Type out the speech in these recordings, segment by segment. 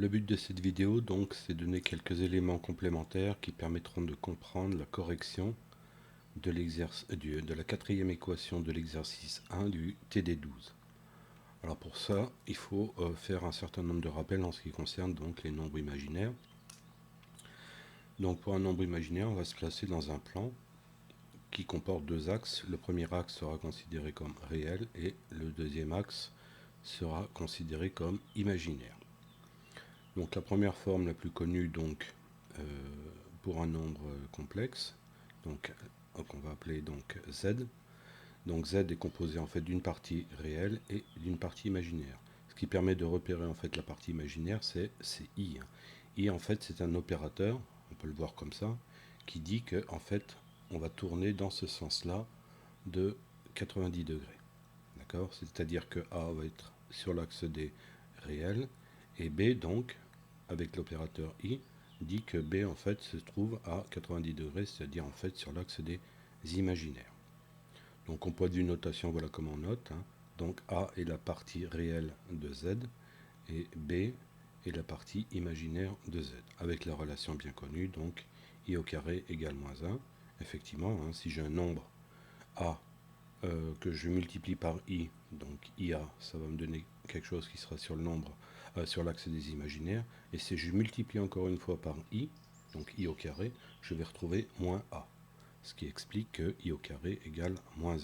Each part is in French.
Le but de cette vidéo donc c'est de donner quelques éléments complémentaires qui permettront de comprendre la correction de la quatrième équation de l'exercice 1 du TD12. Alors pour ça, il faut faire un certain nombre de rappels en ce qui concerne donc les nombres imaginaires. Donc pour un nombre imaginaire, on va se placer dans un plan qui comporte deux axes. Le premier axe sera considéré comme réel et le deuxième axe sera considéré comme imaginaire. Donc la première forme la plus connue donc euh, pour un nombre complexe, donc qu'on va appeler donc z. Donc z est composé en fait d'une partie réelle et d'une partie imaginaire. Ce qui permet de repérer en fait la partie imaginaire, c'est i. I en fait c'est un opérateur, on peut le voir comme ça, qui dit que en fait on va tourner dans ce sens-là de 90 degrés. D'accord? C'est-à-dire que A va être sur l'axe des réels et B donc avec l'opérateur i dit que B en fait se trouve à 90 degrés, c'est-à-dire en fait sur l'axe des imaginaires. Donc en point de vue notation, voilà comment on note. Donc A est la partie réelle de Z et B est la partie imaginaire de Z, avec la relation bien connue, donc I au carré égale moins 1. Effectivement, si j'ai un nombre A que je multiplie par I, donc IA, ça va me donner quelque chose qui sera sur le nombre, sur l'axe des imaginaires. Et si je multiplie encore une fois par I, donc I au carré, je vais retrouver moins A. Ce qui explique que I au carré égale moins 1.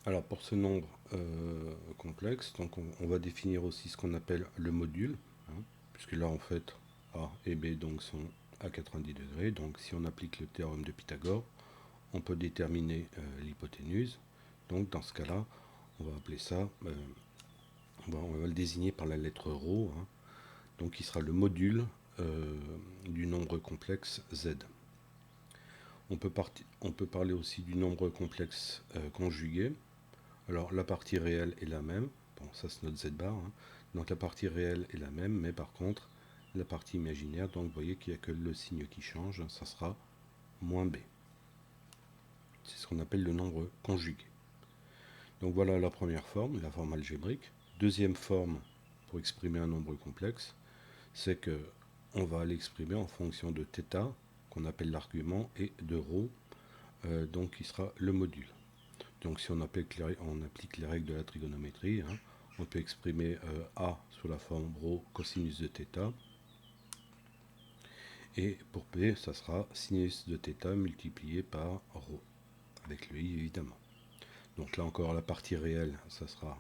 Alors pour ce nombre complexe, donc on va définir aussi ce qu'on appelle le module, puisque là en fait A et B donc sont à 90 degrés. Donc si on applique le théorème de Pythagore, on peut déterminer l'hypoténuse. Donc dans ce cas-là, on va appeler ça, on va le désigner par la lettre ρ, donc qui sera le module du nombre complexe z. On peut parler aussi du nombre complexe conjugué. Alors la partie réelle est la même, bon ça c'est notre z bar, donc la partie réelle est la même, mais par contre la partie imaginaire, donc vous voyez qu'il n'y a que le signe qui change, ça sera moins b. C'est ce qu'on appelle le nombre conjugué. Donc voilà la première forme, la forme algébrique. Deuxième forme pour exprimer un nombre complexe, c'est que on va l'exprimer en fonction de θ, qu'on appelle l'argument, et de ρ, donc qui sera le module. Donc si on applique les règles de la trigonométrie, on peut exprimer A sous la forme ρ cosinus de θ, et pour B, ça sera sinus de θ multiplié par ρ, avec le i évidemment. Donc là encore, la partie réelle, ça sera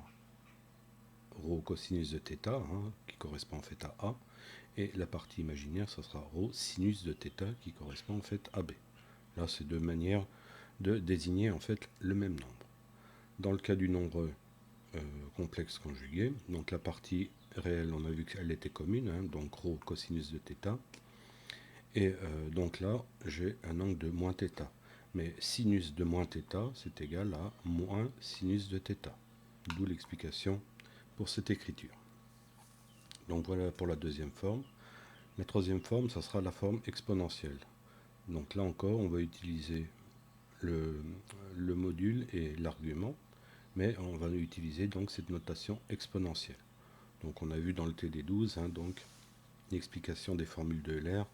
ρ cosinus de θ, qui correspond en fait à A, et la partie imaginaire, ça sera ρ sinus de θ, qui correspond en fait à B. Là, c'est deux manières de désigner en fait le même nombre. Dans le cas du nombre complexe conjugué, donc la partie réelle, on a vu qu'elle était commune, donc ρ cosinus de θ, et donc là, j'ai un angle de moins θ. Mais sinus de moins θ, c'est égal à moins sinus de θ. D'où l'explication pour cette écriture. Donc voilà pour la deuxième forme. La troisième forme, ça sera la forme exponentielle. Donc là encore, on va utiliser le module et l'argument, mais on va utiliser donc cette notation exponentielle. Donc on a vu dans le TD12 donc l'explication des formules de Euler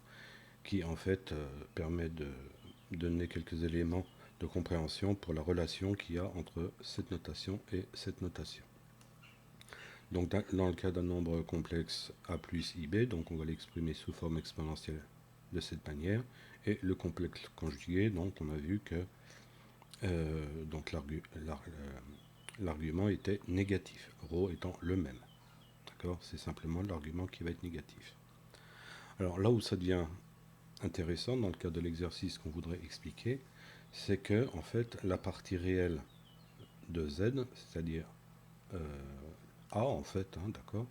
qui en fait permet de donner quelques éléments de compréhension pour la relation qu'il y a entre cette notation et cette notation. Donc dans le cas d'un nombre complexe a plus ib, donc on va l'exprimer sous forme exponentielle de cette manière, et le complexe conjugué, donc on a vu que donc l'argument était négatif, ρ étant le même. D'accord? C'est simplement l'argument qui va être négatif. Alors là où ça devient intéressant dans le cas de l'exercice qu'on voudrait expliquer, c'est que en fait la partie réelle de z, c'est-à-dire a en fait, d'accord,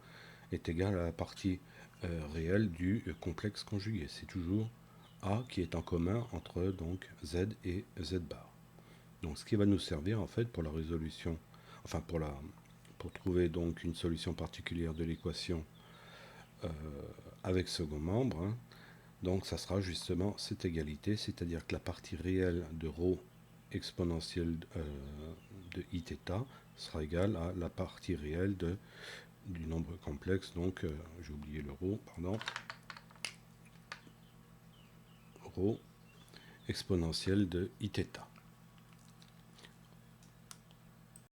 est égale à la partie réelle du complexe conjugué. C'est toujours a qui est en commun entre donc z et z bar. Donc ce qui va nous servir en fait pour la résolution, enfin pour trouver donc une solution particulière de l'équation avec second membre. Donc ça sera justement cette égalité, c'est-à-dire que la partie réelle de ρ exponentielle de iθ sera égale à la partie réelle de du nombre complexe, donc j'ai oublié le rho, pardon, rho exponentielle de iθ.